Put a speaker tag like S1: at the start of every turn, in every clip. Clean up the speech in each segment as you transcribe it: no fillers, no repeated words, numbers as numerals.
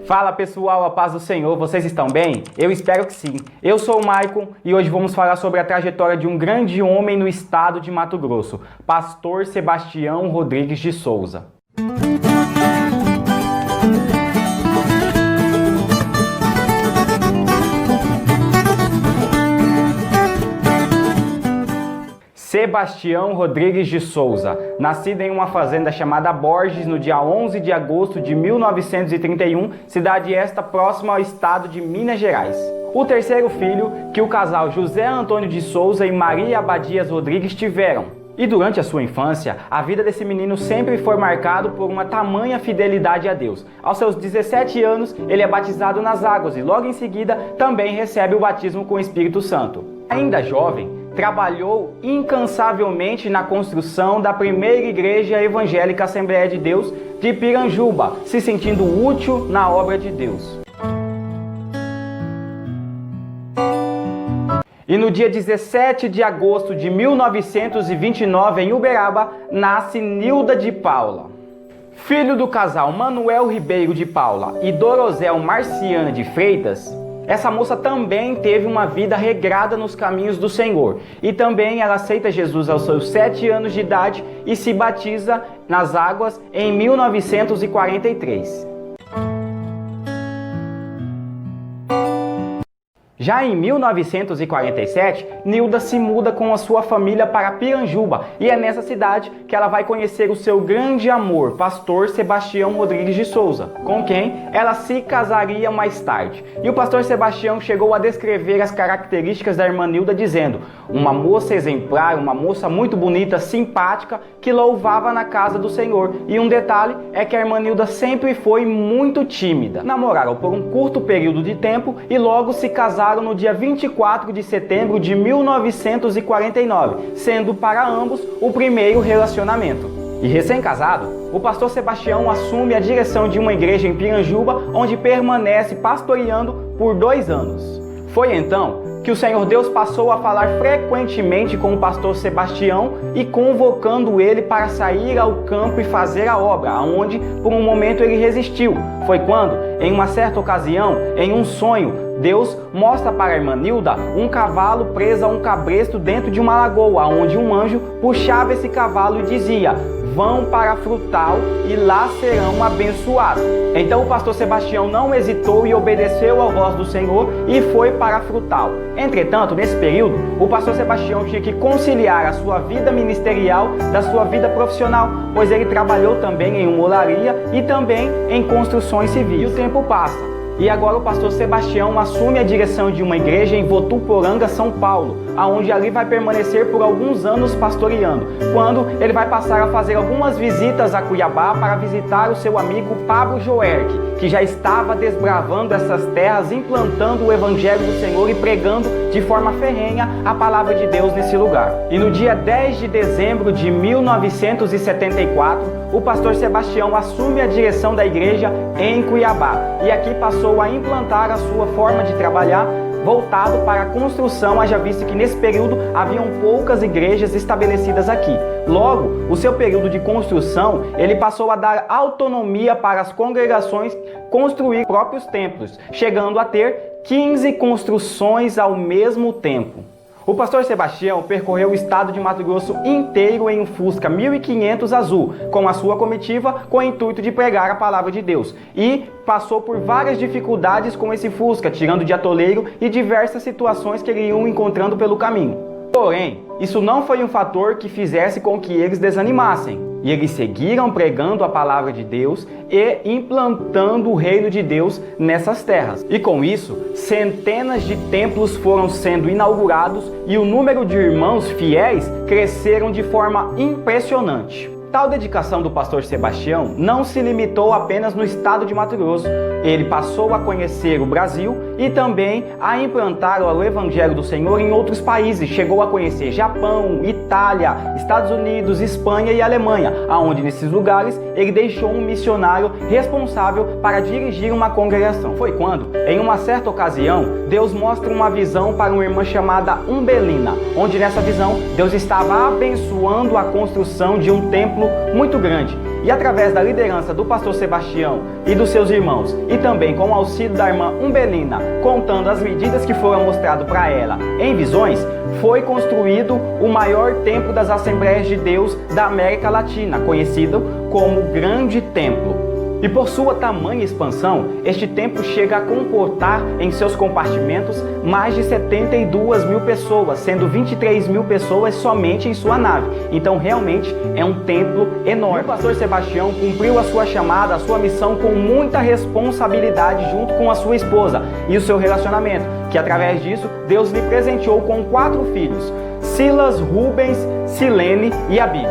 S1: Fala pessoal, a paz do Senhor, vocês estão bem? Eu espero que sim. Eu sou o Maicon e hoje vamos falar sobre a trajetória de um grande homem no estado de Mato Grosso, Pastor Sebastião Rodrigues de Souza. Sebastião Rodrigues de Souza, nascido em uma fazenda chamada Borges no dia 11 de agosto de 1931, cidade esta próxima ao estado de Minas Gerais. O terceiro filho que o casal José Antônio de Souza e Maria Abadias Rodrigues tiveram. E durante a sua infância, a vida desse menino sempre foi marcado por uma tamanha fidelidade a Deus. Aos seus 17 anos, ele é batizado nas águas e logo em seguida também recebe o batismo com o Espírito Santo. Ainda jovem, trabalhou incansavelmente na construção da primeira igreja evangélica Assembleia de Deus de Piranjuba, se sentindo útil na obra de Deus. E no dia 17 de agosto de 1929, em Uberaba, nasce Nilda de Paula. Filho do casal Manuel Ribeiro de Paula e Dorozel Marciana de Freitas, essa moça também teve uma vida regrada nos caminhos do Senhor. E também ela aceita Jesus aos seus 7 anos de idade e se batiza nas águas em 1943. Já em 1947, Nilda se muda com a sua família para Piranjuba e é nessa cidade que ela vai conhecer o seu grande amor, Pastor Sebastião Rodrigues de Souza, com quem ela se casaria mais tarde. E o Pastor Sebastião chegou a descrever as características da irmã Nilda dizendo: uma moça exemplar, uma moça muito bonita, simpática, que louvava na casa do Senhor. E um detalhe é que a irmã Nilda sempre foi muito tímida. Namoraram por um curto período de tempo e logo se casaram no dia 24 de setembro de 1949, sendo para ambos o primeiro relacionamento. E recém-casado, o pastor Sebastião assume a direção de uma igreja em Piranjuba, onde permanece pastoreando por 2 anos. Foi então que o Senhor Deus passou a falar frequentemente com o pastor Sebastião e convocando ele para sair ao campo e fazer a obra, onde por um momento ele resistiu. Foi quando, em uma certa ocasião, em um sonho, Deus mostra para a irmã Nilda um cavalo preso a um cabresto dentro de uma lagoa, onde um anjo puxava esse cavalo e dizia: vão para Frutal e lá serão abençoados. Então o pastor Sebastião não hesitou e obedeceu à voz do Senhor e foi para Frutal. Entretanto, nesse período, o pastor Sebastião tinha que conciliar a sua vida ministerial da sua vida profissional, pois ele trabalhou também em uma olaria e também em construções civis. E o tempo passa. E agora o pastor Sebastião assume a direção de uma igreja em Votuporanga, São Paulo, aonde ali vai permanecer por alguns anos pastoreando, quando ele vai passar a fazer algumas visitas a Cuiabá para visitar o seu amigo Pablo Joerck, que já estava desbravando essas terras, implantando o Evangelho do Senhor e pregando de forma ferrenha a palavra de Deus nesse lugar. E no dia 10 de dezembro de 1974, o pastor Sebastião assume a direção da igreja em Cuiabá e aqui passou a implantar a sua forma de trabalhar voltado para a construção, haja vista que nesse período haviam poucas igrejas estabelecidas aqui. Logo, o seu período de construção, ele passou a dar autonomia para as congregações construir próprios templos, chegando a ter 15 construções ao mesmo tempo. O pastor Sebastião percorreu o estado de Mato Grosso inteiro em um Fusca 1500 azul, com a sua comitiva, com o intuito de pregar a palavra de Deus. E passou por várias dificuldades com esse Fusca, tirando de atoleiro e diversas situações que ele iam encontrando pelo caminho. Porém, isso não foi um fator que fizesse com que eles desanimassem. E eles seguiram pregando a palavra de Deus e implantando o reino de Deus nessas terras. E com isso, centenas de templos foram sendo inaugurados e o número de irmãos fiéis cresceram de forma impressionante. Tal dedicação do pastor Sebastião não se limitou apenas no estado de Mato Grosso. Ele passou a conhecer o Brasil e também a implantar o Evangelho do Senhor em outros países. Chegou a conhecer Japão, Itália, Estados Unidos, Espanha e Alemanha, aonde nesses lugares ele deixou um missionário responsável para dirigir uma congregação. Foi quando, em uma certa ocasião, Deus mostra uma visão para uma irmã chamada Umbelina, onde nessa visão Deus estava abençoando a construção de um templo templo muito grande. E através da liderança do pastor Sebastião e dos seus irmãos, e também com o auxílio da irmã Umbelina, contando as medidas que foram mostradas para ela em visões, foi construído o maior templo das Assembleias de Deus da América Latina, conhecido como Grande Templo. E por sua tamanha expansão, este templo chega a comportar em seus compartimentos mais de 72 mil pessoas, sendo 23 mil pessoas somente em sua nave. Então realmente é um templo enorme. E o pastor Sebastião cumpriu a sua chamada, a sua missão com muita responsabilidade junto com a sua esposa e o seu relacionamento, que através disso Deus lhe presenteou com 4 filhos, Silas, Rubens, Silene e Abi.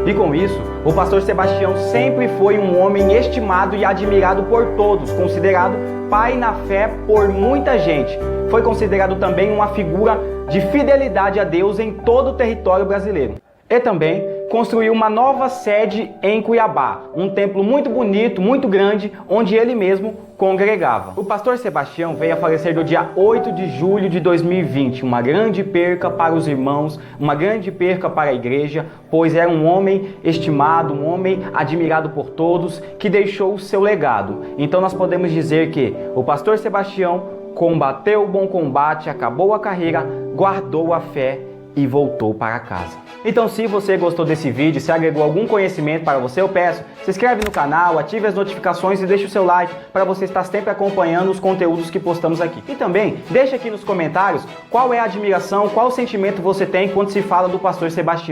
S1: E com isso, o pastor Sebastião sempre foi um homem estimado e admirado por todos, considerado pai na fé por muita gente. Foi considerado também uma figura de fidelidade a Deus em todo o território brasileiro. E também construiu uma nova sede em Cuiabá, um templo muito bonito, muito grande, onde ele mesmo congregava. O pastor Sebastião veio a falecer no dia 8 de julho de 2020, uma grande perca para os irmãos, uma grande perca para a igreja, pois era um homem estimado, um homem admirado por todos, que deixou o seu legado. Então nós podemos dizer que o pastor Sebastião combateu o bom combate, acabou a carreira, guardou a fé e voltou para casa. Então, se você gostou desse vídeo, se agregou algum conhecimento para você, eu peço, se inscreve no canal, ative as notificações e deixe o seu like para você estar sempre acompanhando os conteúdos que postamos aqui. E também, deixa aqui nos comentários qual é a admiração, qual sentimento você tem quando se fala do pastor Sebastião.